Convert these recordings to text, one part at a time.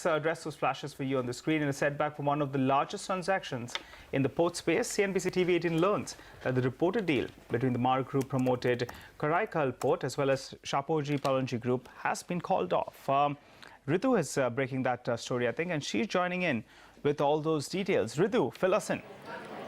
address those flashes for you on the screen. In a setback from one of the largest transactions in the port space, CNBC TV18 learns that the reported deal between the Mar Group promoted Karaikal Port as well as Shapoorji Pallonji Group has been called off. Ritu is breaking that story, I think, and she's joining in with all those details. Ritu, fill us in.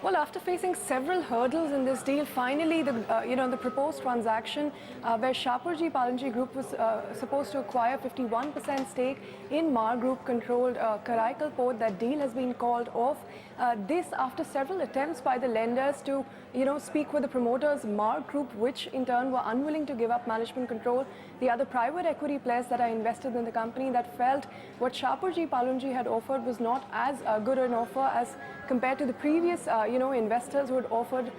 Well, after facing several hurdles in this deal, finally, the proposed transaction where Shapoorji Pallonji Group was supposed to acquire 51% stake in Mar Group-controlled Karaikal Port, that deal has been called off. This after several attempts by the lenders to, speak with the promoters, Mar Group, which in turn were unwilling to give up management control. The other private equity players that are invested in the company that felt what Shapoorji Pallonji had offered was not as good an offer as compared to the previous, investors who had offered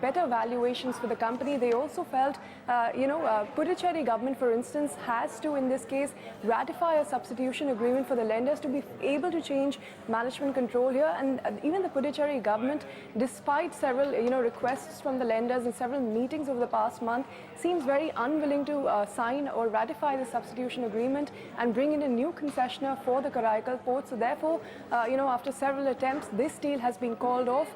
better valuations for the company. They also felt, Puducherry government, for instance, has to, in this case, ratify a substitution agreement for the lenders to be able to change management control here. And even the Puducherry government, despite several, requests from the lenders and several meetings over the past month, seems very unwilling to sign or ratify the substitution agreement and bring in a new concessionaire for the Karaikal Port. So therefore, after several attempts, this deal has been called off.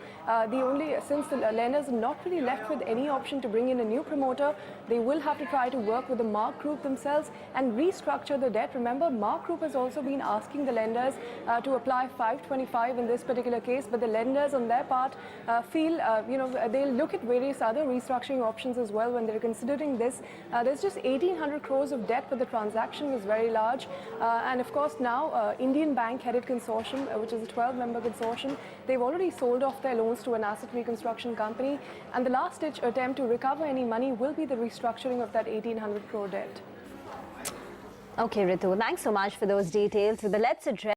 Since the lenders are not really left with any option to bring in a new promoter, they will have to try to work with the Mar Group themselves and restructure the debt. Remember, Mar Group has also been asking the lenders to apply 525 in this particular case, but the lenders on their part feel, they'll look at various other restructuring options as well when they're considering this. There's just 1,800 crores of debt, but the transaction was very large. And of course now, Indian Bank-headed consortium, which is a 12-member consortium, they've already sold off their loans to an asset reconstruction company, and the last-ditch attempt to recover any money will be the restructuring of that 1,800 crore debt. Okay, Ritu, thanks so much for those details. So let's address